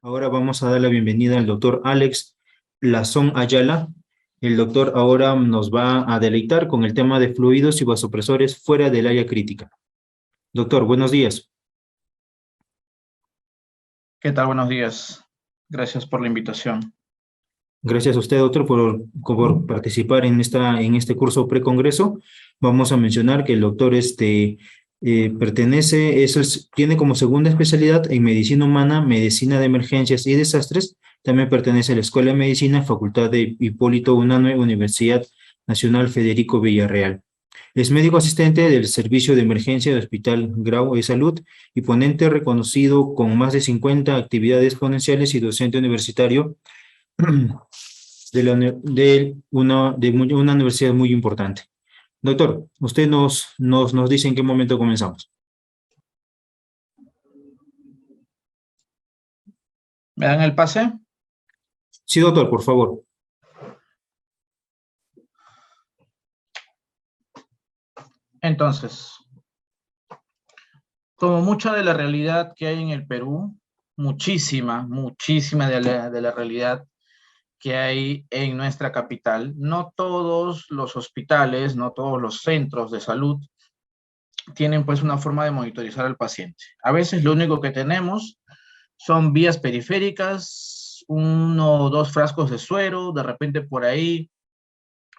Ahora vamos a dar la bienvenida al doctor Alex Lazón Ayala. El doctor ahora nos va a deleitar con el tema de fluidos y vasopresores fuera del área crítica. Doctor, buenos días. ¿Qué tal? Buenos días. Gracias por la invitación. Gracias a usted, doctor, por participar en este curso precongreso. Vamos a mencionar que el doctor tiene como segunda especialidad en medicina humana, medicina de emergencias y desastres. También pertenece a la Escuela de Medicina, Facultad de Hipólito Unanue, Universidad Nacional Federico Villarreal. Es médico asistente del Servicio de Emergencia del Hospital Grau de Salud y ponente reconocido con más de 50 actividades exponenciales y docente universitario de una universidad muy importante. Doctor, usted nos dice en qué momento comenzamos. ¿Me dan el pase? Sí, doctor, por favor. Entonces, como mucha de la realidad que hay en el Perú, muchísima de la realidad que hay en nuestra capital, no todos los hospitales, no todos los centros de salud tienen pues una forma de monitorizar al paciente. A veces lo único que tenemos son vías periféricas, uno o dos frascos de suero, de repente por ahí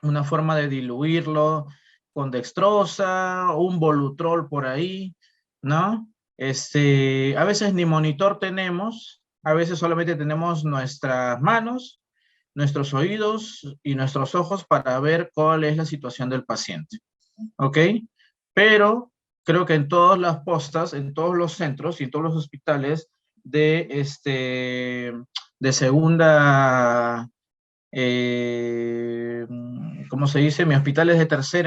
una forma de diluirlo con dextrosa, un Volutrol por ahí, ¿no? A veces ni monitor tenemos, a veces solamente tenemos nuestras manos, nuestros oídos y nuestros ojos para ver cuál es la situación del paciente, ¿ok? Pero creo que en todas las postas, en todos los centros y en todos los hospitales de segunda eh, ¿cómo se dice? Mis hospitales de tercer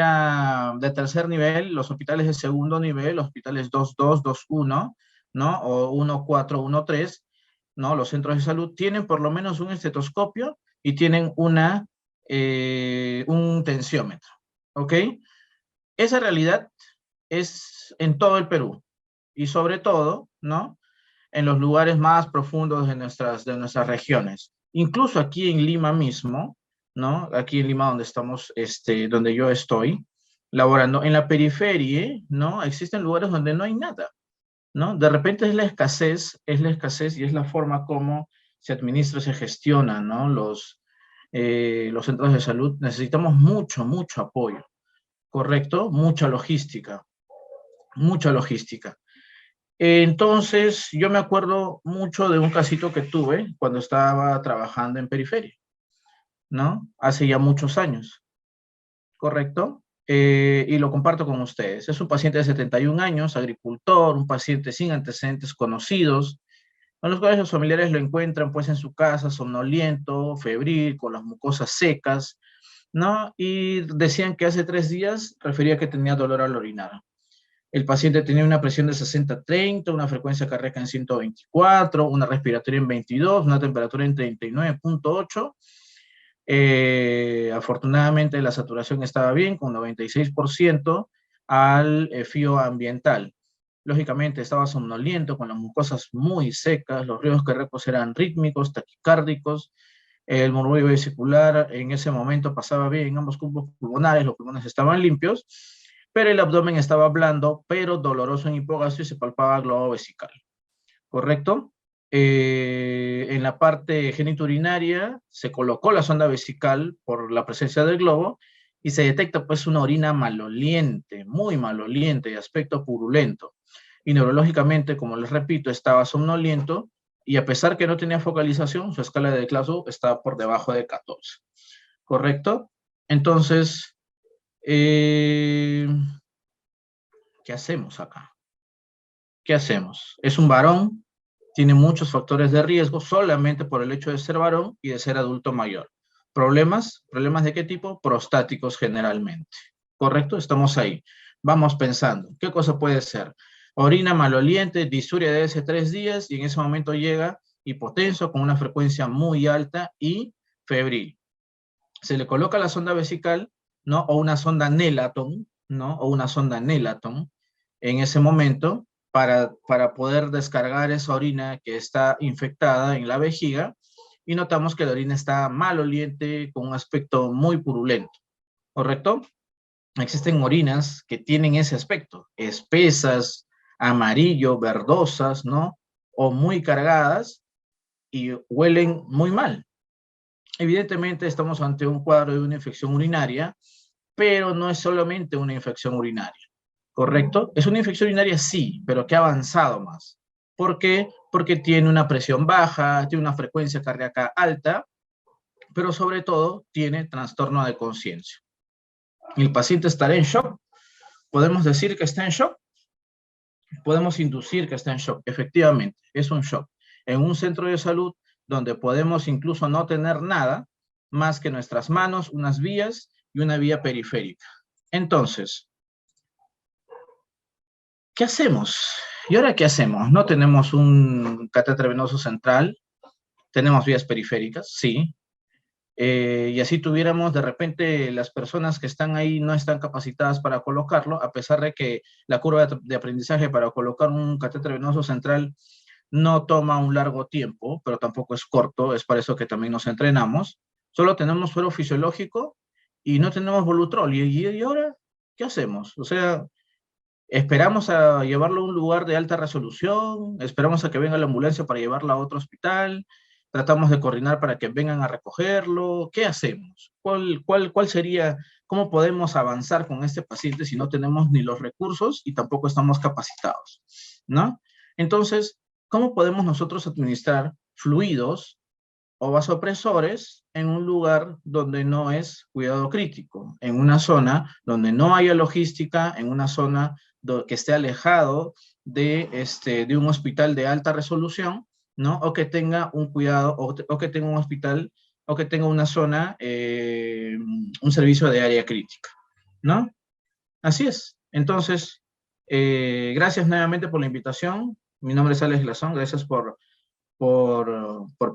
nivel, los hospitales de segundo nivel, los hospitales 2.2, 2.1, ¿no? O 1.4, 1.3, ¿no? Los centros de salud tienen por lo menos un estetoscopio y tienen un tensiómetro, ¿ok? Esa realidad es en todo el Perú y sobre todo, ¿no? En los lugares más profundos de nuestras regiones. Incluso aquí en Lima mismo, ¿no? Aquí en Lima donde estamos, donde yo estoy, laborando, en la periferia, ¿no? Existen lugares donde no hay nada, ¿no? De repente es la escasez y es la forma como se administra, se gestiona, ¿no? Los centros de salud. Necesitamos mucho apoyo, ¿correcto? Mucha logística. Entonces, yo me acuerdo mucho de un casito que tuve cuando estaba trabajando en periferia, ¿no? Hace ya muchos años, ¿correcto? Y lo comparto con ustedes. Es un paciente de 71 años, agricultor, un paciente sin antecedentes conocidos, en los cuales los familiares lo encuentran pues en su casa, somnoliento, febril, con las mucosas secas, ¿no? Y decían que hace 3 días refería que tenía dolor al orinar. El paciente tenía una presión de 60-30, una frecuencia cardíaca en 124, una respiratoria en 22, una temperatura en 39.8. Afortunadamente la saturación estaba bien, con 96% al FIO ambiental. Lógicamente estaba somnoliento, con las mucosas muy secas, los ríos cardíacos eran rítmicos, taquicárdicos, el murmullo vesicular en ese momento pasaba bien en ambos cuerpos pulmonares, los pulmones estaban limpios, pero el abdomen estaba blando, pero doloroso en hipogastrio y se palpaba globo vesical, ¿correcto? En la parte genitourinaria se colocó la sonda vesical por la presencia del globo y se detecta pues una orina maloliente, muy maloliente, de aspecto purulento. Y neurológicamente, como les repito, estaba somnoliento y a pesar que no tenía focalización, su escala de Glasgow estaba por debajo de 14, ¿correcto? Entonces, ¿qué hacemos acá? ¿Qué hacemos? Es un varón, tiene muchos factores de riesgo solamente por el hecho de ser varón y de ser adulto mayor. ¿Problemas? ¿Problemas de qué tipo? Prostáticos generalmente. ¿Correcto? Estamos ahí. Vamos pensando. ¿Qué cosa puede ser? Orina maloliente, disuria de hace 3 días y en ese momento llega hipotenso con una frecuencia muy alta y febril. Se le coloca la sonda vesical, ¿no? O una sonda Nelaton, ¿no? O una sonda Nelaton en ese momento para poder descargar esa orina que está infectada en la vejiga, y notamos que la orina está maloliente, con un aspecto muy purulento, ¿correcto? Existen orinas que tienen ese aspecto, espesas, amarillo, verdosas, ¿no? O muy cargadas y huelen muy mal. Evidentemente estamos ante un cuadro de una infección urinaria, pero no es solamente una infección urinaria, ¿correcto? Es una infección urinaria, sí, pero que ha avanzado más. ¿Por qué? Porque tiene una presión baja, tiene una frecuencia cardíaca alta, pero sobre todo tiene trastorno de conciencia. El paciente estará en shock. ¿Podemos decir que está en shock? Podemos inducir que está en shock. Efectivamente, es un shock. En un centro de salud donde podemos incluso no tener nada más que nuestras manos, unas vías y una vía periférica. Entonces, ¿qué hacemos? ¿Y ahora qué hacemos? No tenemos un catéter venoso central, tenemos vías periféricas, sí. Y así tuviéramos, de repente, las personas que están ahí no están capacitadas para colocarlo, a pesar de que la curva de aprendizaje para colocar un catéter venoso central no toma un largo tiempo, pero tampoco es corto, es para eso que también nos entrenamos. Solo tenemos suero fisiológico y no tenemos Volutrol. ¿Y ahora qué hacemos? O sea, esperamos a llevarlo a un lugar de alta resolución, esperamos a que venga la ambulancia para llevarla a otro hospital, tratamos de coordinar para que vengan a recogerlo. ¿Qué hacemos? ¿Cuál sería, cómo podemos avanzar con este paciente si no tenemos ni los recursos y tampoco estamos capacitados? ¿No? Entonces, ¿cómo podemos nosotros administrar fluidos o vasopresores en un lugar donde no es cuidado crítico, en una zona donde no haya logística, en una zona que esté alejado de un hospital de alta resolución, ¿no? O que tenga un cuidado, o que tenga un hospital, o que tenga una zona, un servicio de área crítica, ¿no? Así es. Entonces, gracias nuevamente por la invitación. Mi nombre es Alex Glazón, gracias por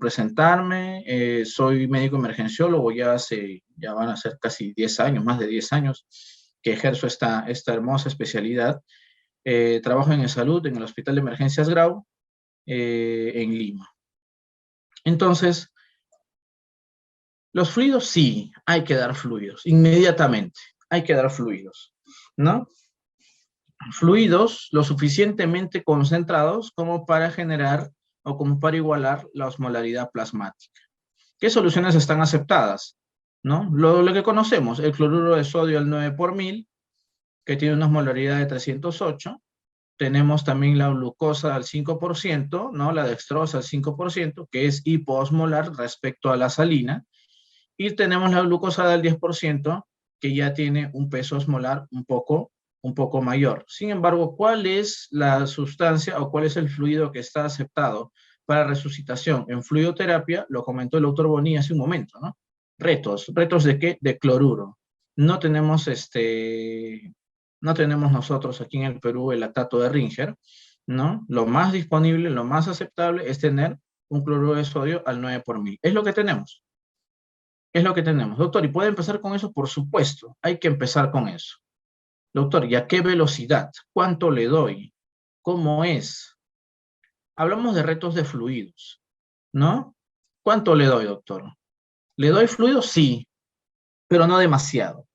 presentarme. Soy médico emergenciólogo, ya van a ser casi 10 años, más de 10 años que ejerzo esta hermosa especialidad. Trabajo en salud en el Hospital de Emergencias Grau, en Lima. Entonces, los fluidos sí, hay que dar fluidos, inmediatamente, hay que dar fluidos, ¿no? Fluidos lo suficientemente concentrados como para generar o como para igualar la osmolaridad plasmática. ¿Qué soluciones están aceptadas? ¿No? Lo que conocemos, el cloruro de sodio al 9 por mil, que tiene una osmolaridad de 308. Tenemos también la glucosa al 5%, ¿no? La dextrosa al 5%, que es hipoosmolar respecto a la salina. Y tenemos la glucosa del 10%, que ya tiene un peso osmolar un poco mayor. Sin embargo, ¿cuál es la sustancia o cuál es el fluido que está aceptado para resucitación en fluidoterapia? Lo comentó el doctor Boni hace un momento, ¿no? ¿Retos de qué? De cloruro. No tenemos no tenemos nosotros aquí en el Perú el lactato de Ringer, ¿no? Lo más disponible, lo más aceptable es tener un cloruro de sodio al 9 por mil. Es lo que tenemos. Es lo que tenemos. Doctor, ¿y puede empezar con eso? Por supuesto, hay que empezar con eso. Doctor, ¿y a qué velocidad? ¿Cuánto le doy? ¿Cómo es? Hablamos de retos de fluidos, ¿no? ¿Cuánto le doy, doctor? ¿Le doy fluidos? Sí, pero no demasiado.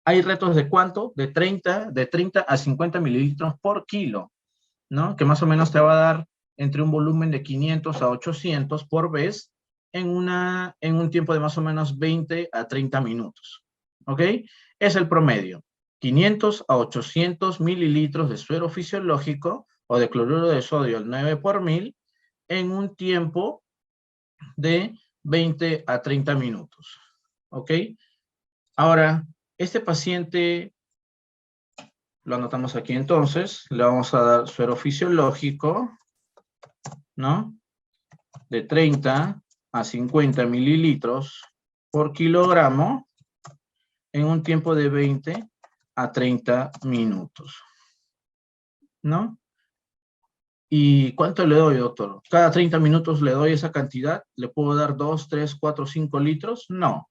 Hay retos de cuánto, de 30 a 50 mililitros por kilo, ¿no? Que más o menos te va a dar entre un volumen de 500 a 800 por vez en un tiempo de más o menos 20 a 30 minutos, ¿ok? Es el promedio, 500 a 800 mililitros de suero fisiológico o de cloruro de sodio al 9 por mil en un tiempo de 20 a 30 minutos, ¿ok? Ahora, este paciente, lo anotamos aquí entonces, le vamos a dar suero fisiológico, ¿no? De 30 a 50 mililitros por kilogramo en un tiempo de 20 a 30 minutos, ¿no? ¿Y cuánto le doy, doctor? ¿Cada 30 minutos le doy esa cantidad? ¿Le puedo dar 2, 3, 4, 5 litros? No.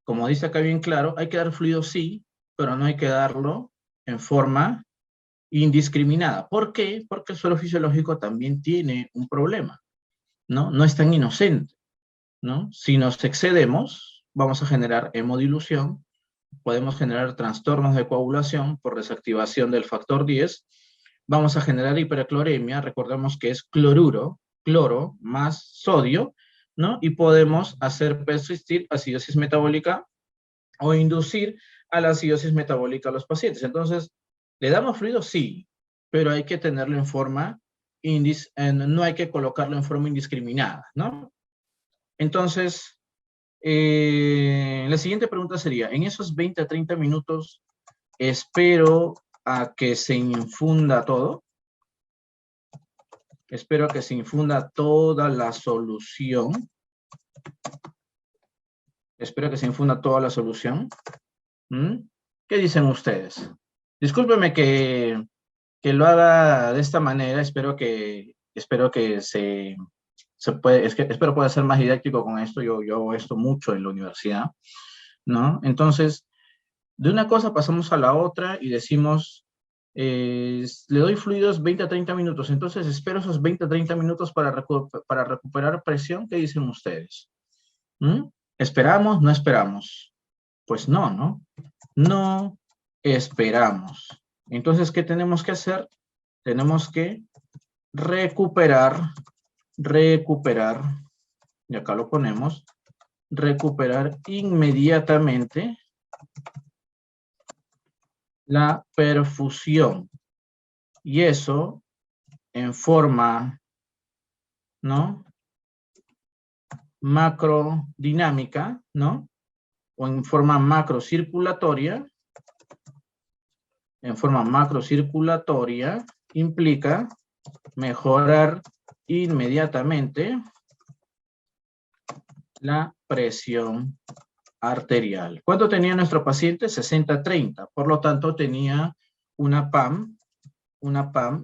Como dice acá bien claro, hay que dar fluido sí, pero no hay que darlo en forma indiscriminada. ¿Por qué? Porque el suero fisiológico también tiene un problema, ¿no? No es tan inocente, ¿no? Si nos excedemos, vamos a generar hemodilución, podemos generar trastornos de coagulación por desactivación del factor 10, vamos a generar hipercloremia, recordemos que es cloruro, cloro más sodio, ¿no? Y podemos hacer persistir acidosis metabólica o inducir a la acidosis metabólica a los pacientes. Entonces, ¿le damos fluido? Sí, pero hay que tenerlo en forma, no hay que colocarlo en forma indiscriminada, ¿no? Entonces, la siguiente pregunta sería, en esos 20 a 30 minutos, espero a que se infunda todo. Espero que se infunda toda la solución. Espero que se infunda toda la solución. ¿Qué dicen ustedes? Discúlpeme que lo haga de esta manera. Espero que espero pueda ser más didáctico con esto. Yo hago esto mucho en la universidad, ¿no? Entonces, de una cosa pasamos a la otra y decimos, le doy fluidos 20 a 30 minutos, entonces espero esos 20 a 30 minutos para recuperar presión. ¿Qué dicen ustedes? ¿Esperamos? ¿No esperamos? Pues no, ¿no? No esperamos. Entonces, ¿qué tenemos que hacer? Tenemos que recuperar, y acá lo ponemos, recuperar inmediatamente la perfusión. Y eso en forma, ¿no? Macrodinámica, ¿no? O en forma macrocirculatoria. En forma macrocirculatoria implica mejorar inmediatamente la presión arterial. ¿Cuánto tenía nuestro paciente? 60-30. Por lo tanto, tenía una PAM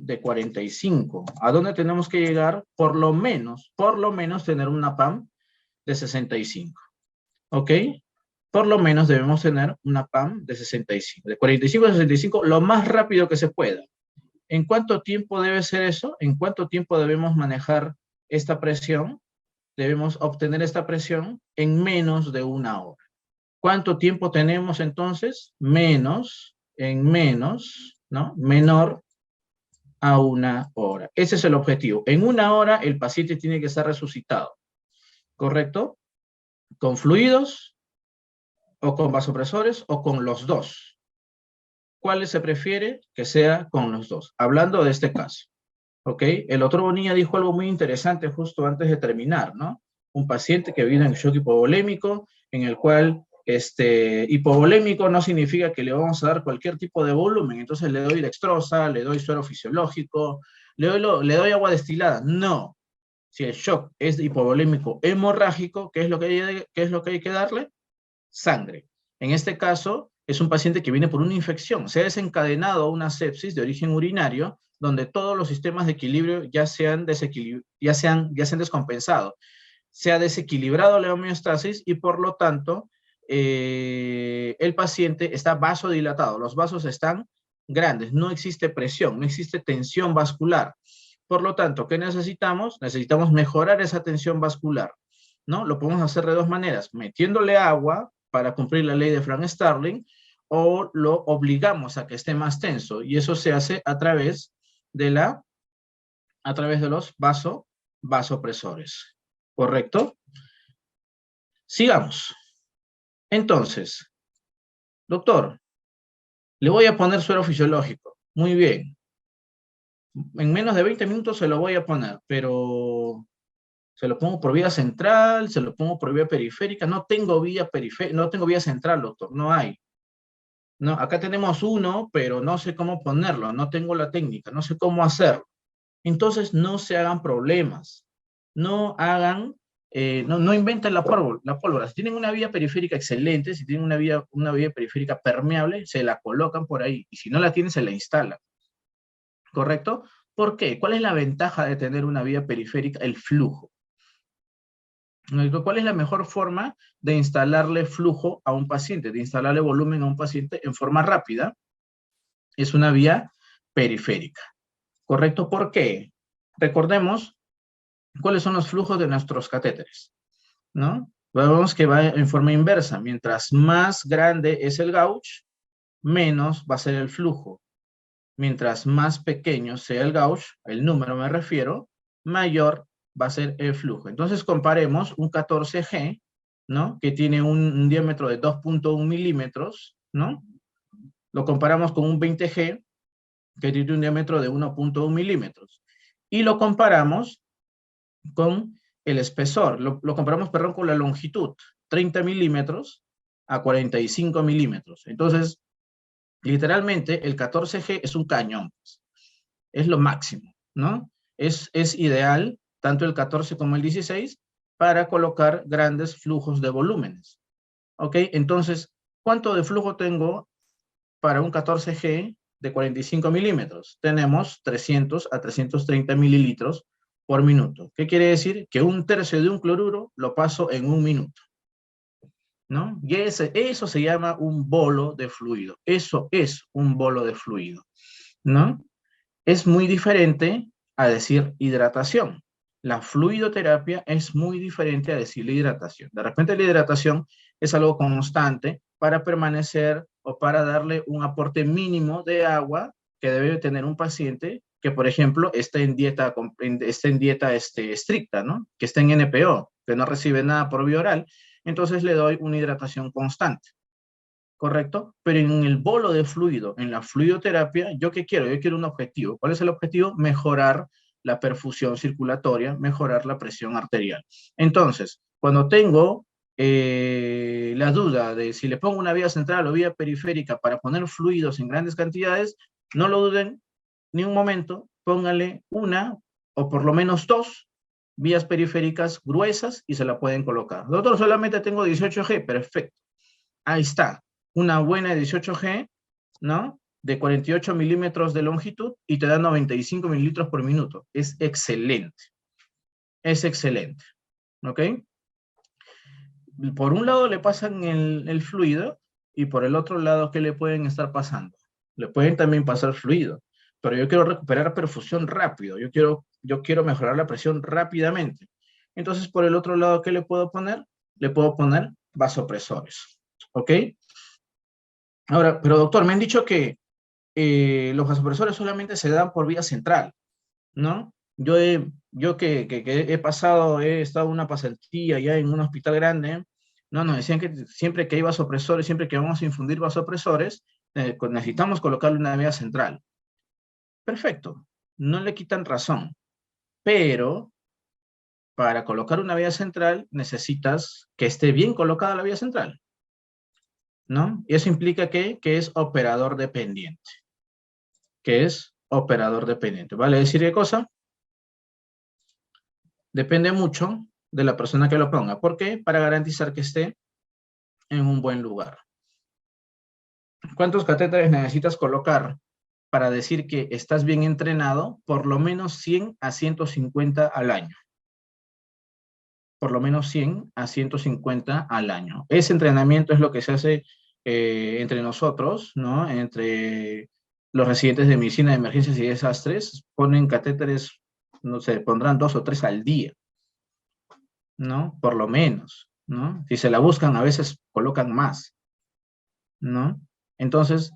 de 45. ¿A dónde tenemos que llegar? Por lo menos tener una PAM de 65. ¿Ok? Por lo menos debemos tener una PAM de 65. De 45 a 65, lo más rápido que se pueda. ¿En cuánto tiempo debe ser eso? ¿En cuánto tiempo debemos manejar esta presión? Debemos obtener esta presión en menos de una hora. ¿Cuánto tiempo tenemos entonces? Menos, ¿no? Menor a una hora. Ese es el objetivo. En una hora el paciente tiene que estar resucitado. ¿Correcto? ¿Con fluidos? ¿O con vasopresores? ¿O con los dos? ¿Cuál se prefiere? Que sea con los dos. Hablando de este caso. ¿Ok? El otro Bonilla dijo algo muy interesante justo antes de terminar, ¿no? Un paciente que vive en shock hipovolémico, en el cual hipovolémico no significa que le vamos a dar cualquier tipo de volumen, entonces le doy dextrosa, le doy suero fisiológico, le doy agua destilada. No. Si el shock es hipovolémico hemorrágico, ¿qué es lo que hay que darle? Sangre. En este caso, es un paciente que viene por una infección. Se ha desencadenado una sepsis de origen urinario, donde todos los sistemas de equilibrio ya se han descompensado. Se ha desequilibrado la homeostasis y por lo tanto el paciente está vasodilatado. Los vasos están grandes, no existe presión, no existe tensión vascular. Por lo tanto, ¿qué necesitamos? Necesitamos mejorar esa tensión vascular, ¿no? Lo podemos hacer de dos maneras, metiéndole agua para cumplir la ley de Frank-Starling, o lo obligamos a que esté más tenso, y eso se hace a través de los vasopresores. ¿Correcto? Sigamos. Entonces, doctor, le voy a poner suero fisiológico. Muy bien. En menos de 20 minutos se lo voy a poner, pero se lo pongo por vía central, se lo pongo por vía periférica. No tengo vía central, doctor, no hay. No, acá tenemos uno, pero no sé cómo ponerlo, no tengo la técnica, no sé cómo hacerlo. Entonces, no se hagan problemas. No inventen la pólvora. Si tienen una vía periférica excelente, si tienen una vía periférica permeable, se la colocan por ahí. Y si no la tienen, se la instalan. ¿Correcto? ¿Por qué? ¿Cuál es la ventaja de tener una vía periférica? El flujo. ¿Cuál es la mejor forma de instalarle flujo a un paciente, de instalarle volumen a un paciente en forma rápida? Es una vía periférica. ¿Correcto? ¿Por qué? Recordemos cuáles son los flujos de nuestros catéteres, ¿no? Vemos que va en forma inversa. Mientras más grande es el gauge, menos va a ser el flujo. Mientras más pequeño sea el gauge, el número me refiero, mayor va a ser el flujo. Entonces comparemos un 14G, ¿no? Que tiene un diámetro de 2.1 milímetros, ¿no? Lo comparamos con un 20G, que tiene un diámetro de 1.1 milímetros. Y lo comparamos con el espesor, lo comparamos, perdón, con la longitud, 30 milímetros a 45 milímetros. Entonces, literalmente, el 14G es un cañón, pues. Es lo máximo, ¿no? Es ideal, tanto el 14 como el 16, para colocar grandes flujos de volúmenes. ¿Ok? Entonces, ¿cuánto de flujo tengo para un 14G de 45 milímetros? Tenemos 300 a 330 mililitros por minuto. ¿Qué quiere decir? Que un tercio de un cloruro lo paso en un minuto, ¿no? Y eso se llama un bolo de fluido. Eso es un bolo de fluido, ¿no? Es muy diferente a decir hidratación. La fluidoterapia es muy diferente a decir la hidratación. De repente la hidratación es algo constante para permanecer o para darle un aporte mínimo de agua que debe tener un paciente que, por ejemplo, esté en dieta estricta, ¿no? Que esté en NPO, que no recibe nada por vía oral. Entonces le doy una hidratación constante. ¿Correcto? Pero en el bolo de fluido, en la fluidoterapia, ¿yo qué quiero? Yo quiero un objetivo. ¿Cuál es el objetivo? Mejorar la perfusión circulatoria, mejorar la presión arterial. Entonces, cuando tengo la duda de si le pongo una vía central o vía periférica para poner fluidos en grandes cantidades, no lo duden ni un momento, póngale una o por lo menos dos vías periféricas gruesas y se la pueden colocar. Doctor, solamente tengo 18G, perfecto. Ahí está, una buena 18G, ¿no? De 48 milímetros de longitud y te da 95 mililitros por minuto. Es excelente. Es excelente. ¿Ok? Por un lado le pasan el fluido y por el otro lado, ¿qué le pueden estar pasando? Le pueden también pasar fluido, pero yo quiero recuperar perfusión rápido. Yo quiero mejorar la presión rápidamente. Entonces, por el otro lado, ¿qué le puedo poner? Le puedo poner vasopresores. ¿Ok? Ahora, pero doctor, me han dicho que los vasopresores solamente se dan por vía central, ¿no? Yo que he pasado, he estado en una pasantía ya en un hospital grande, no, nos decían que siempre que hay vasopresores, siempre que vamos a infundir vasopresores, necesitamos colocarle una vía central. Perfecto, no le quitan razón, pero para colocar una vía central necesitas que esté bien colocada la vía central, ¿no? Y eso implica que es operador dependiente. Que es operador dependiente. ¿Vale decir qué cosa? Depende mucho de la persona que lo ponga. ¿Por qué? Para garantizar que esté en un buen lugar. ¿Cuántos catéteres necesitas colocar para decir que estás bien entrenado? Por lo menos 100 a 150 al año. Por lo menos 100 a 150 al año. Ese entrenamiento es lo que se hace entre nosotros, ¿no? Entre los residentes de medicina de emergencias y desastres, ponen catéteres, no sé, pondrán 2 o 3 al día, ¿no? Por lo menos, ¿no? Si se la buscan, a veces colocan más, ¿no? Entonces,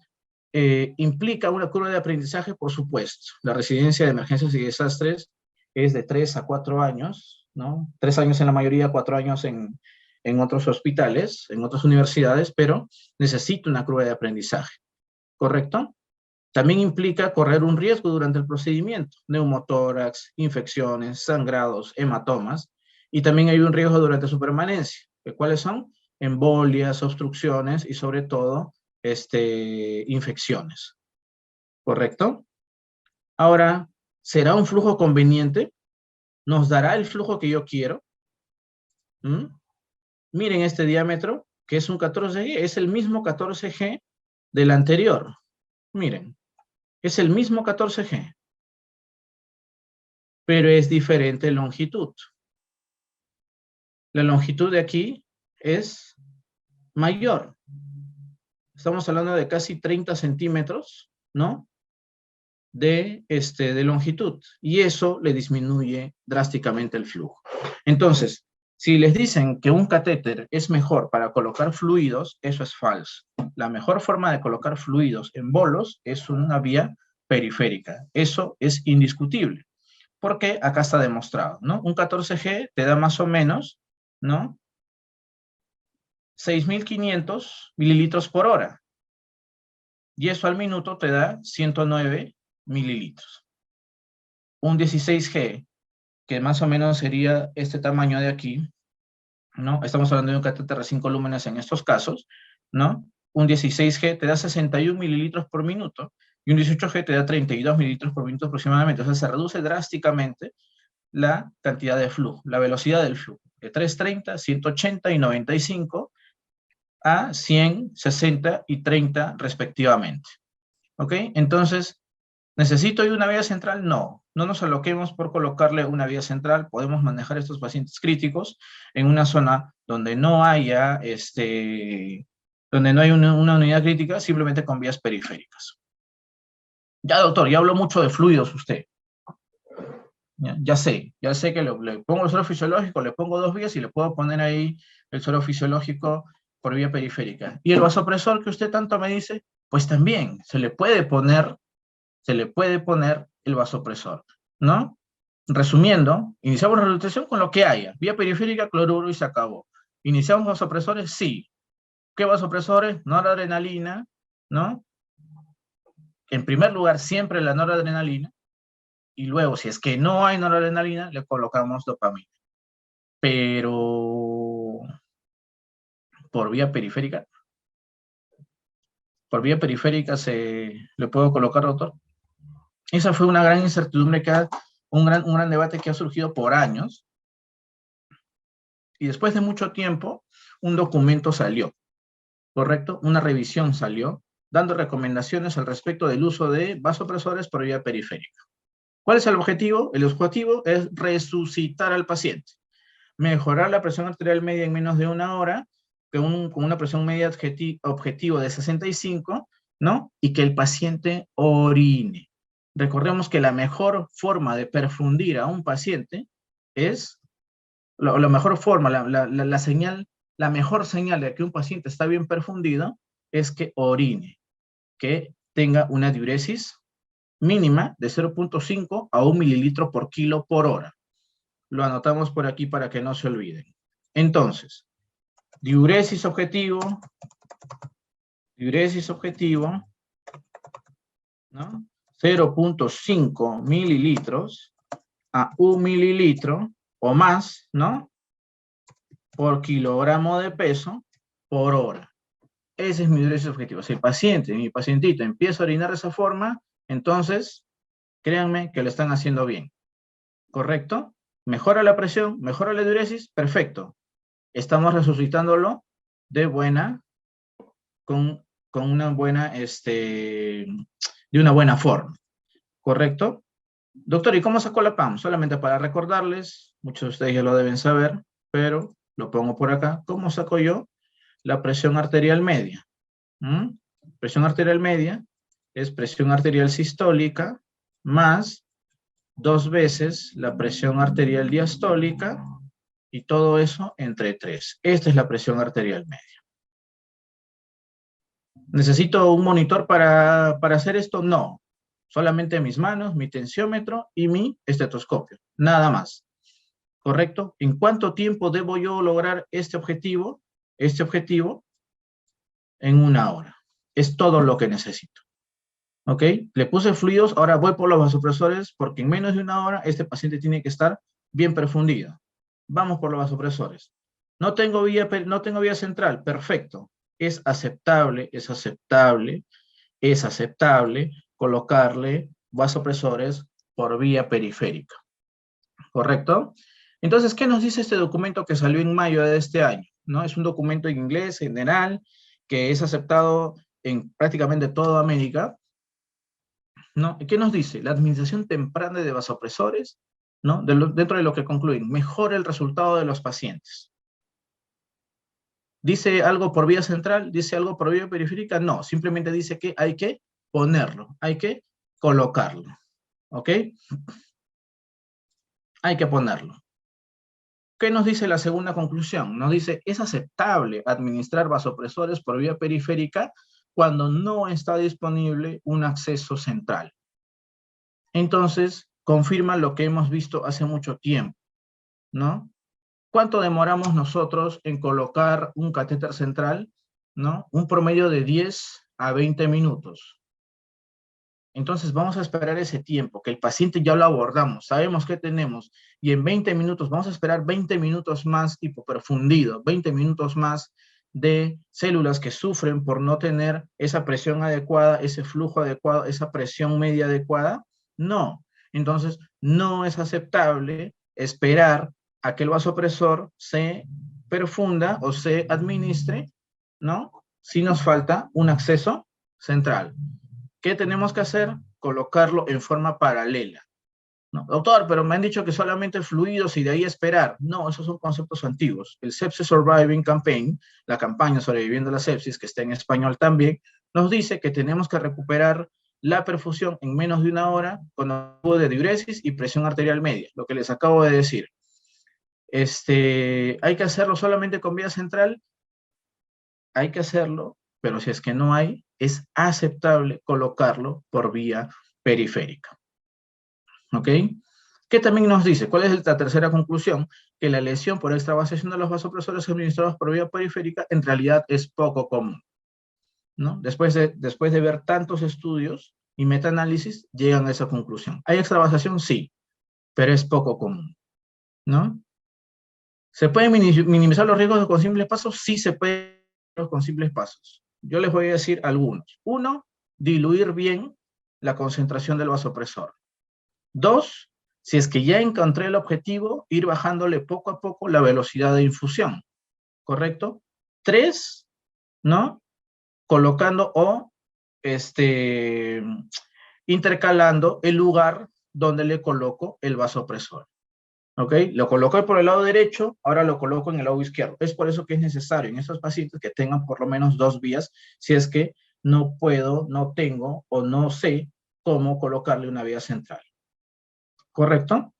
implica una curva de aprendizaje, por supuesto. La residencia de emergencias y desastres es de 3 a 4 años, ¿no? 3 años en la mayoría, 4 años en otros hospitales, en otras universidades, pero necesita una curva de aprendizaje, ¿correcto? También implica correr un riesgo durante el procedimiento, neumotórax, infecciones, sangrados, hematomas, y también hay un riesgo durante su permanencia. ¿Cuáles son? Embolias, obstrucciones y sobre todo infecciones. ¿Correcto? Ahora, ¿será un flujo conveniente? ¿Nos dará el flujo que yo quiero? ¿Mm? Miren este diámetro, que es un 14G, es el mismo 14G del anterior. Miren, es el mismo 14G, pero es diferente longitud. La longitud de aquí es mayor. Estamos hablando de casi 30 centímetros, ¿no? de longitud, y eso le disminuye drásticamente el flujo. Entonces, si les dicen que un catéter es mejor para colocar fluidos, eso es falso. La mejor forma de colocar fluidos en bolos es una vía periférica. Eso es indiscutible, porque acá está demostrado, ¿no? Un 14G te da más o menos, ¿no? 6.500 mililitros por hora. Y eso al minuto te da 109 mililitros. Un 16G, que más o menos sería este tamaño de aquí, ¿no? Estamos hablando de un catéter de 5 lúmenes en estos casos, ¿no? Un 16G te da 61 mililitros por minuto y un 18G te da 32 mililitros por minuto aproximadamente. O sea, se reduce drásticamente la cantidad de flujo, la velocidad del flujo, de 330, 180 y 95 a 100, 60 y 30 respectivamente. ¿Ok? Entonces, ¿necesito una vía central? No, no nos aloquemos por colocarle una vía central. Podemos manejar estos pacientes críticos en una zona donde no haya, donde no hay una unidad crítica, simplemente con vías periféricas. Ya, doctor, ya habló mucho de fluidos usted. Ya sé que le pongo el suelo fisiológico, le pongo 2 vías y le puedo poner ahí el suelo fisiológico por vía periférica. Y el vasopresor que usted tanto me dice, pues también se le puede poner el vasopresor, ¿no? Resumiendo, iniciamos la rehabilitación con lo que haya. Vía periférica, cloruro y se acabó. ¿Iniciamos vasopresores? Sí. ¿Qué vasopresores? Noradrenalina, ¿no? En primer lugar, siempre la noradrenalina. Y luego, si es que no hay noradrenalina, le colocamos dopamina. Pero, por vía periférica le puedo colocar, doctor. Esa fue una gran incertidumbre un gran debate que ha surgido por años. Y después de mucho tiempo, un documento salió, ¿correcto? Una revisión salió, dando recomendaciones al respecto del uso de vasopresores por vía periférica. ¿Cuál es el objetivo? El objetivo es resucitar al paciente, mejorar la presión arterial media en menos de 1 hora, con una presión media objetivo de 65, ¿no? Y que el paciente orine. Recordemos que la mejor forma de perfundir a un paciente es la mejor forma, la mejor señal de que un paciente está bien perfundido es que orine, que tenga una diuresis mínima de 0.5 a 1 mililitro por kilo por hora. Lo anotamos por aquí para que no se olviden. Entonces, diuresis objetivo, ¿no? 0.5 mililitros a 1 mililitro o más, ¿no? Por kilogramo de peso por hora. Ese es mi diuresis objetivo. Si el paciente, mi pacientito, empieza a orinar de esa forma, entonces, créanme que lo están haciendo bien. ¿Correcto? Mejora la presión, mejora la diuresis, perfecto. Estamos resucitándolo de buena, con una buena, de una buena forma. ¿Correcto? Doctor, ¿y cómo sacó la PAM? Solamente para recordarles, muchos de ustedes ya lo deben saber, pero lo pongo por acá. ¿Cómo saco yo la presión arterial media? Presión arterial media es presión arterial sistólica más 2 veces la presión arterial diastólica y todo eso entre 3. Esta es la presión arterial media. ¿Necesito un monitor para hacer esto? No. Solamente mis manos, mi tensiómetro y mi estetoscopio. Nada más. ¿Correcto? ¿En cuánto tiempo debo yo lograr este objetivo? Este objetivo en 1 hora. Es todo lo que necesito. ¿Ok? Le puse fluidos, ahora voy por los vasopresores porque en menos de 1 hora este paciente tiene que estar bien perfundido. Vamos por los vasopresores. No tengo vía central, perfecto. Es aceptable colocarle vasopresores por vía periférica. ¿Correcto? Entonces, ¿qué nos dice este documento que salió en mayo de este año? ¿No? Es un documento en inglés general que es aceptado en prácticamente toda América. ¿No? ¿Qué nos dice? La administración temprana de vasopresores, ¿no? Dentro de lo que concluyen, mejora el resultado de los pacientes. ¿Dice algo por vía central? ¿Dice algo por vía periférica? No, simplemente dice que hay que ponerlo, hay que colocarlo, ¿ok? Hay que ponerlo. ¿Qué nos dice la segunda conclusión? Nos dice, es aceptable administrar vasopresores por vía periférica cuando no está disponible un acceso central. Entonces, confirma lo que hemos visto hace mucho tiempo, ¿no? ¿Cuánto demoramos nosotros en colocar un catéter central? ¿No? Un promedio de 10 a 20 minutos. Entonces vamos a esperar ese tiempo, que el paciente ya lo abordamos, sabemos qué tenemos, y en 20 minutos, vamos a esperar 20 minutos más hipoperfundido, 20 minutos más de células que sufren por no tener esa presión adecuada, ese flujo adecuado, esa presión media adecuada. No. Entonces, no es aceptable esperar a que el vasopresor se perfunda o se administre, ¿no? Si nos falta un acceso central. ¿Qué tenemos que hacer? Colocarlo en forma paralela. No, doctor, pero me han dicho que solamente fluidos y de ahí esperar. No, esos son conceptos antiguos. El Sepsis Surviving Campaign, la campaña sobreviviendo a la sepsis, que está en español también, nos dice que tenemos que recuperar la perfusión en menos de una hora con algo de diuresis y presión arterial media, lo que les acabo de decir. ¿Hay que hacerlo solamente con vía central? Hay que hacerlo, pero si es que no hay, es aceptable colocarlo por vía periférica. ¿Ok? ¿Qué también nos dice? ¿Cuál es la tercera conclusión? Que la lesión por extravasación de los vasopresores administrados por vía periférica en realidad es poco común, ¿no? Después de ver tantos estudios y metaanálisis, llegan a esa conclusión. ¿Hay extravasación? Sí, pero es poco común, ¿no? ¿Se pueden minimizar los riesgos con simples pasos? Sí se puede con simples pasos. Yo les voy a decir algunos. 1, diluir bien la concentración del vasopresor. 2, si es que ya encontré el objetivo, ir bajándole poco a poco la velocidad de infusión, ¿correcto? 3, ¿no? Colocando o intercalando el lugar donde le coloco el vasopresor. ¿Ok? Lo coloqué por el lado derecho, ahora lo coloco en el lado izquierdo. Es por eso que es necesario en estos pacientes que tengan por lo menos 2 vías, si es que no puedo, no tengo o no sé cómo colocarle una vía central. ¿Correcto?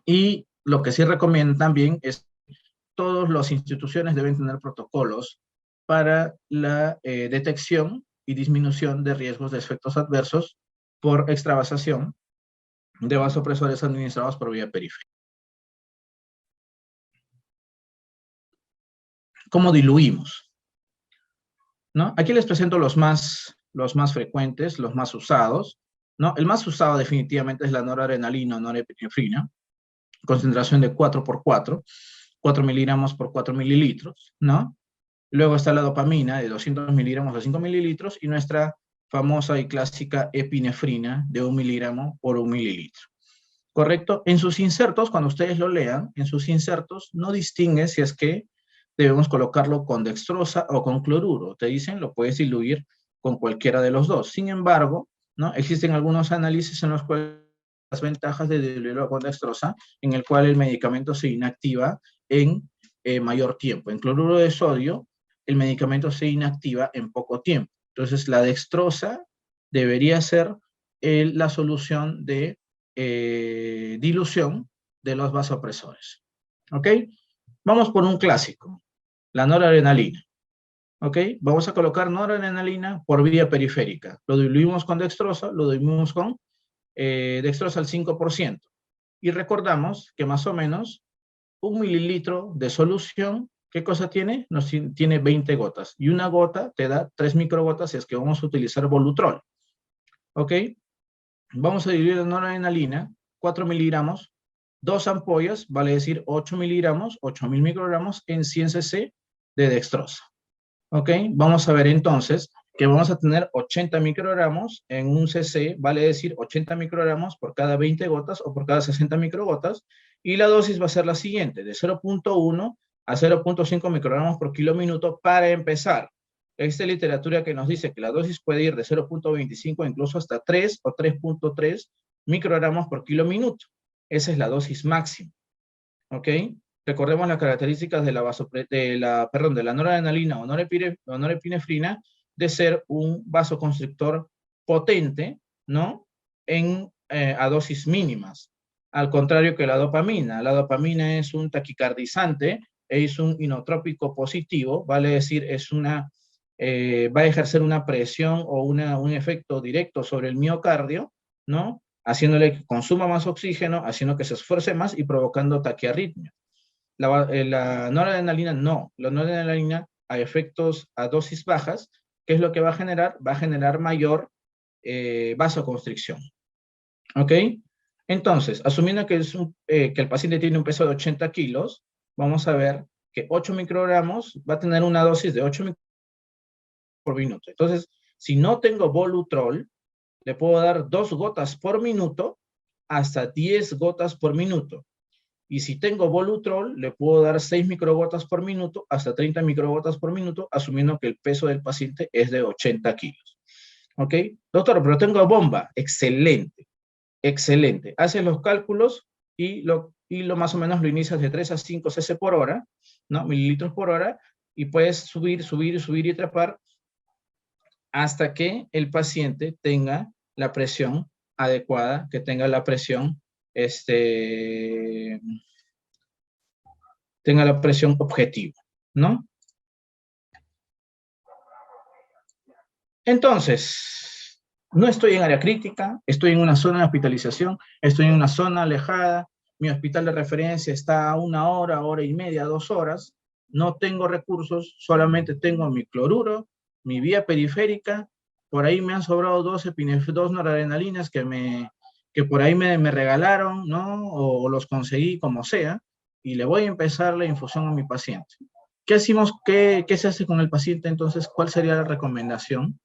Y lo que sí recomiendo también es que todas las instituciones deben tener protocolos para la detección y disminución de riesgos de efectos adversos por extravasación de vasopresores administrados por vía periférica. ¿Cómo diluimos? ¿No? Aquí les presento los más frecuentes, los más usados, ¿no? El más usado definitivamente es la noradrenalina o norepinefrina, concentración de 4x4, 4 miligramos por 4 mililitros, ¿no? Luego está la dopamina de 200 miligramos a 5 mililitros y nuestra famosa y clásica epinefrina de 1 miligramo por 1 mililitro. ¿Correcto? En sus insertos, cuando ustedes lo lean, en sus insertos no distingue si es que debemos colocarlo con dextrosa o con cloruro. Te dicen, lo puedes diluir con cualquiera de los dos. Sin embargo, ¿no? Existen algunos análisis en los cuales las ventajas de diluirlo con dextrosa, en el cual el medicamento se inactiva en mayor tiempo. En cloruro de sodio, el medicamento se inactiva en poco tiempo. Entonces, la dextrosa debería ser la solución de dilución de los vasopresores. ¿Ok? Vamos por un clásico, la noradrenalina. ¿Ok? Vamos a colocar noradrenalina por vía periférica. Lo diluimos con dextrosa, lo diluimos con dextrosa al 5%. Y recordamos que más o menos 1 mililitro de solución, ¿qué cosa tiene? Tiene 20 gotas. Y una gota te da 3 microgotas si es que vamos a utilizar Volutrol. ¿Ok? Vamos a diluir la noradrenalina, 4 miligramos, 2 ampollas, vale decir 8 miligramos, 8000 microgramos en 100 cc de dextrosa. ¿Ok? Vamos a ver entonces que vamos a tener 80 microgramos en un cc, vale decir 80 microgramos por cada 20 gotas o por cada 60 microgotas, y la dosis va a ser la siguiente, de 0.1 a 0.5 microgramos por kilo minuto para empezar. Esta literatura que nos dice que la dosis puede ir de 0.25 incluso hasta 3 o 3.3 microgramos por kilo minuto. Esa es la dosis máxima. ¿Ok? Recordemos las características de la noradrenalina o norepinefrina de ser un vasoconstrictor potente, ¿no? a dosis mínimas, al contrario que la dopamina. La dopamina es un taquicardizante, es un inotrópico positivo, vale decir, va a ejercer una presión o un efecto directo sobre el miocardio, ¿no? Haciéndole que consuma más oxígeno, haciendo que se esfuerce más y provocando taquiarritmia. La noradrenalina no, la noradrenalina a efectos a dosis bajas, ¿qué es lo que va a generar? Va a generar mayor vasoconstricción. ¿Ok? Entonces, asumiendo que el paciente tiene un peso de 80 kilos, vamos a ver que 8 microgramos va a tener una dosis de 8 microgramos por minuto. Entonces, si no tengo Volutrol, le puedo dar 2 gotas por minuto hasta 10 gotas por minuto. Y si tengo Volutrol, le puedo dar 6 microgotas por minuto hasta 30 microgotas por minuto, asumiendo que el peso del paciente es de 80 kilos. ¿Ok? Doctor, pero tengo bomba. Excelente. Excelente. Haces los cálculos y lo más o menos lo inicias de 3 a 5 cc por hora, ¿no? Mililitros por hora, y puedes subir y trepar hasta que el paciente tenga la presión adecuada, que tenga la presión, tenga la presión objetiva, ¿no? Entonces, no estoy en área crítica, estoy en una zona de hospitalización, estoy en una zona alejada, mi hospital de referencia está a 1 hora, hora y media, 2 horas, no tengo recursos, solamente tengo mi cloruro, mi vía periférica, por ahí me han sobrado 2 noradrenalinas que por ahí me regalaron, ¿no? O los conseguí como sea, y le voy a empezar la infusión a mi paciente. ¿Qué hacemos? ¿Qué se hace con el paciente entonces? ¿Cuál sería la recomendación?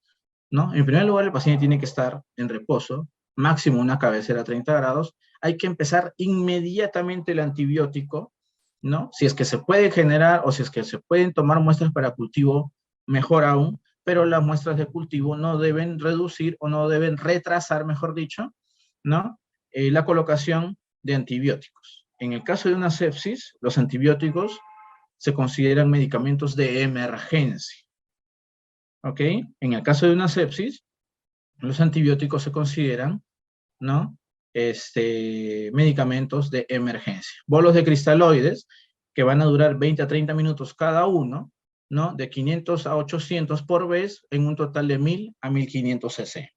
¿No? En primer lugar, el paciente tiene que estar en reposo, máximo una cabecera a 30 grados. Hay que empezar inmediatamente el antibiótico, ¿no? Si es que se puede generar o si es que se pueden tomar muestras para cultivo, mejor aún, pero las muestras de cultivo no deben reducir o no deben retrasar, mejor dicho, ¿no? La colocación de antibióticos. En el caso de una sepsis, los antibióticos se consideran medicamentos de emergencia. ¿Ok? En el caso de una sepsis, los antibióticos se consideran, ¿no? Medicamentos de emergencia. Bolos de cristaloides que van a durar 20 a 30 minutos cada uno, ¿no? De 500 a 800 por vez, en un total de 1000 a 1500 cc.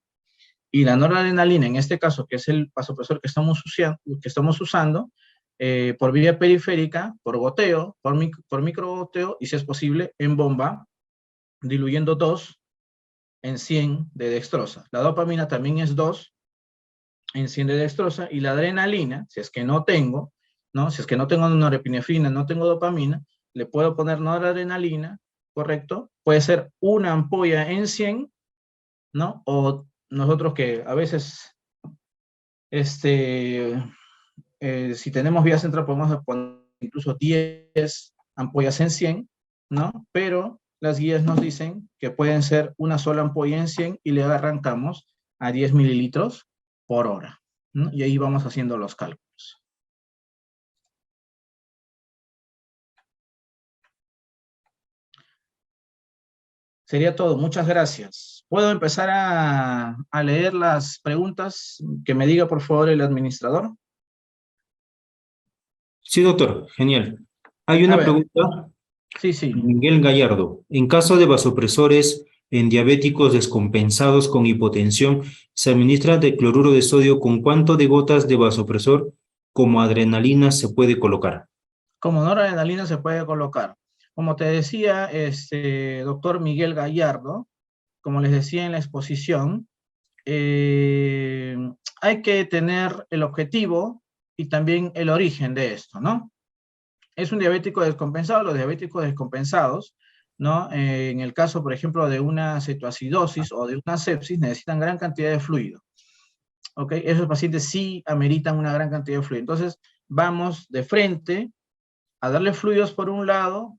Y la noradrenalina, en este caso, que es el vasopresor que estamos usando, por vía periférica, por goteo, por microgoteo, y si es posible, en bomba, diluyendo 2 en 100 de dextrosa. La dopamina también es 2 en 100 de dextrosa, y la adrenalina, si es que no tengo, ¿no? Si es que no tengo norepinefrina, no tengo dopamina, le puedo poner noradrenalina, ¿correcto? Puede ser una ampolla en 100, ¿no? O nosotros que a veces, si tenemos vía central, podemos poner incluso 10 ampollas en 100, ¿no? Pero las guías nos dicen que pueden ser una sola ampolla en 100 y le arrancamos a 10 mililitros por hora, ¿no? Y ahí vamos haciendo los cálculos. Sería todo. Muchas gracias. ¿Puedo empezar a leer las preguntas? Que me diga, por favor, el administrador. Sí, doctor, genial. Hay A una ver, pregunta sí. Miguel Gallardo. En caso de vasopresores en diabéticos descompensados con hipotensión, se administra de cloruro de sodio. ¿Con cuánto de gotas de vasopresor como adrenalina se puede colocar? Como noradrenalina se puede colocar. Como te decía, doctor Miguel Gallardo, como les decía en la exposición, hay que tener el objetivo y también el origen de esto, ¿no? Es un diabético descompensado. Los diabéticos descompensados, ¿no? En el caso, por ejemplo, de una cetoacidosis o de una sepsis, necesitan gran cantidad de fluido. ¿Ok? Esos pacientes sí ameritan una gran cantidad de fluido. Entonces, vamos de frente a darle fluidos por un lado,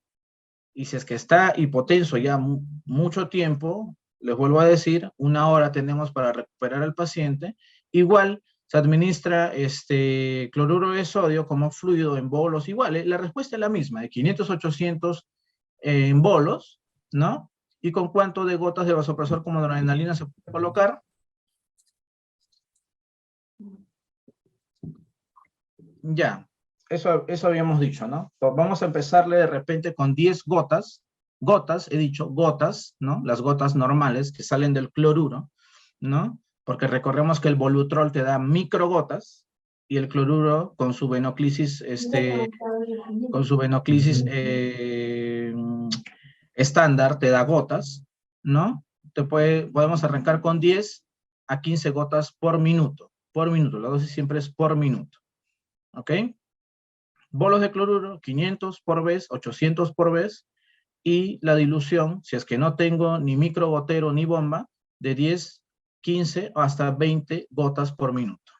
y si es que está hipotenso ya mucho tiempo, les vuelvo a decir, 1 hora tenemos para recuperar al paciente. Igual se administra cloruro de sodio como fluido en bolos iguales. La respuesta es la misma, de 500 a 800 en bolos, ¿no? ¿Y con cuánto de gotas de vasopresor como adrenalina se puede colocar? Ya, eso habíamos dicho, ¿no? Pues vamos a empezarle de repente con 10 gotas, gotas, he dicho gotas, ¿no? Las gotas normales que salen del cloruro, ¿no? Porque recordemos que el volutrol te da microgotas y el cloruro con su venoclisis estándar te da gotas, ¿no? Podemos arrancar con 10 a 15 gotas por minuto, la dosis siempre es por minuto, ¿ok? Bolos de cloruro, 500 por vez, 800 por vez, y la dilución, si es que no tengo ni microgotero ni bomba, de 10, 15 o hasta 20 gotas por minuto.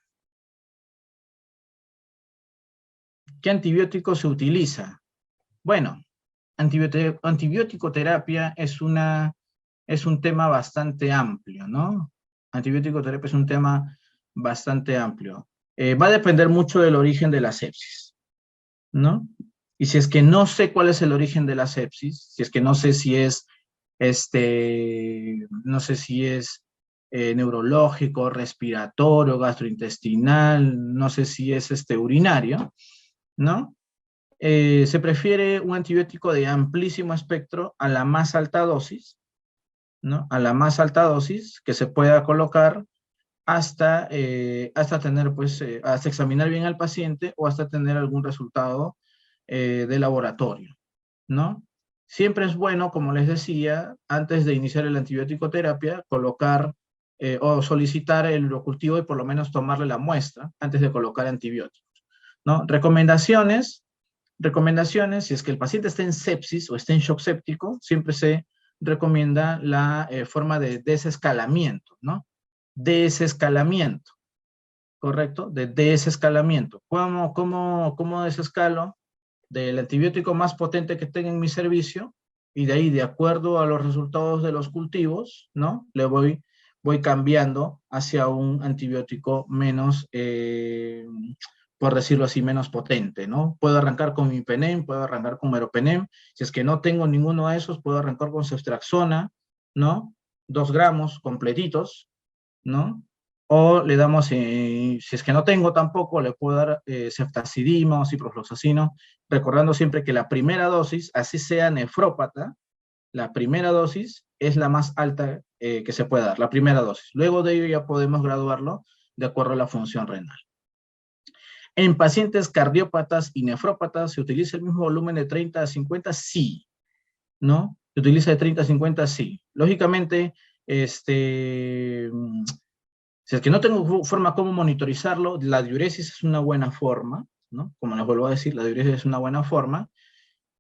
¿Qué antibiótico se utiliza? Bueno, antibiótico terapia es un tema bastante amplio, ¿no? Antibiótico terapia es un tema bastante amplio. Va a depender mucho del origen de la sepsis, ¿no? Y si es que no sé cuál es el origen de la sepsis, si es que no sé si es, no sé si es neurológico, respiratorio, gastrointestinal, no sé si es urinario, ¿no? Se prefiere un antibiótico de amplísimo espectro a la más alta dosis, ¿no? A la más alta dosis que se pueda colocar hasta tener, pues, hasta examinar bien al paciente o hasta tener algún resultado de laboratorio, ¿no? Siempre es bueno, como les decía, antes de iniciar el antibiótico terapia, colocar o solicitar el urocultivo y por lo menos tomarle la muestra antes de colocar antibióticos, ¿no? Recomendaciones, si es que el paciente está en sepsis o está en shock séptico, siempre se recomienda la forma de desescalamiento, ¿no? Desescalamiento, ¿correcto? De desescalamiento. ¿Cómo desescalo? Del antibiótico más potente que tenga en mi servicio, y de ahí, de acuerdo a los resultados de los cultivos, ¿no? Voy cambiando hacia un antibiótico menos, por decirlo así, menos potente, ¿no? Puedo arrancar con imipenem, puedo arrancar con meropenem. Si es que no tengo ninguno de esos, puedo arrancar con ceftriaxona, ¿no? 2 gramos completitos, ¿no? O le damos, si es que no tengo tampoco, le puedo dar ceftazidima o ciprofloxacino, recordando siempre que la primera dosis, así sea nefrópata, la primera dosis es la más alta que se puede dar, la primera dosis. Luego de ello ya podemos graduarlo de acuerdo a la función renal. En pacientes cardiópatas y nefrópatas, ¿se utiliza el mismo volumen de 30 a 50? Sí, ¿no? Se utiliza de 30 a 50, sí. Lógicamente, si es que no tengo forma cómo monitorizarlo, la diuresis es una buena forma, ¿no? Como les vuelvo a decir, la diuresis es una buena forma.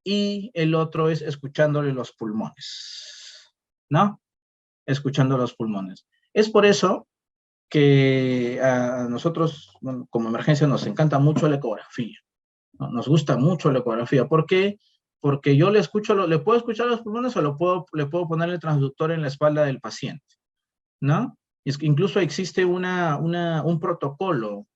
Y el otro es escuchándole los pulmones, ¿no? Escuchando los pulmones. Es por eso que a nosotros, bueno, como emergencia, nos encanta mucho la ecografía, ¿no? Nos gusta mucho la ecografía. ¿Por qué? Porque yo le puedo escuchar los pulmones o le puedo poner el transductor en la espalda del paciente, ¿no? Es que incluso existe un protocolo,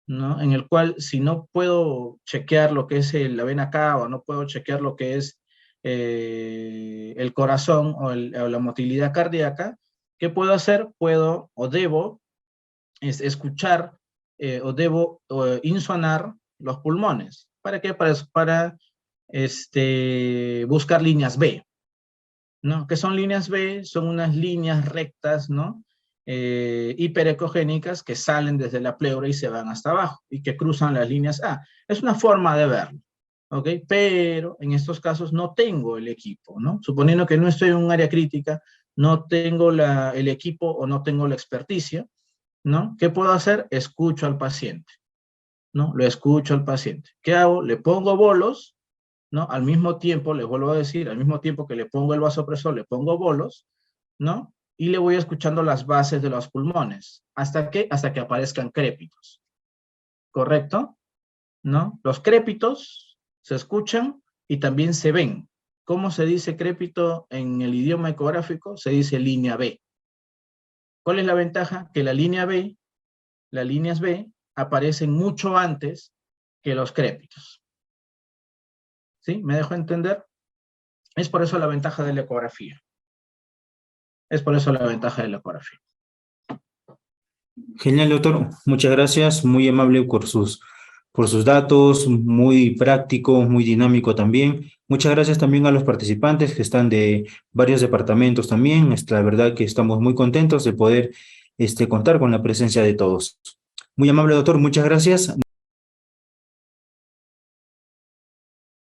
¿no? En el cual, si no puedo chequear lo que es la vena cava, o no puedo chequear lo que es el corazón o la motilidad cardíaca, ¿qué puedo hacer? Puedo o debo escuchar o debo insonar los pulmones. ¿Para qué? Para buscar líneas B, ¿no? ¿Qué son líneas B? Son unas líneas rectas, ¿no? Hiperecogénicas que salen desde la pleura y se van hasta abajo y que cruzan las líneas A. Es una forma de verlo, ¿ok? Pero en estos casos no tengo el equipo, ¿no? Suponiendo que no estoy en un área crítica, no tengo el equipo o no tengo la experticia, ¿no? ¿Qué puedo hacer? Escucho al paciente, ¿no? Lo escucho al paciente. ¿Qué hago? Le pongo bolos, ¿no? Al mismo tiempo, les vuelvo a decir, al mismo tiempo que le pongo el vasopresor, le pongo bolos, ¿no? Y le voy escuchando las bases de los pulmones. ¿Hasta qué? Hasta que aparezcan crépitos. ¿Correcto? ¿No? Los crépitos se escuchan y también se ven. ¿Cómo se dice crépito en el idioma ecográfico? Se dice línea B. ¿Cuál es la ventaja? Que la línea B, las líneas B, aparecen mucho antes que los crépitos. ¿Sí? ¿Me dejo entender? Es por eso la ventaja de la ecografía. Es por eso la ventaja de la ecografía. Genial, doctor. Muchas gracias. Muy amable por sus por sus datos, muy práctico, muy dinámico también. Muchas gracias también a los participantes que están de varios departamentos también. La verdad que estamos muy contentos de poder contar con la presencia de todos. Muy amable, doctor, muchas gracias.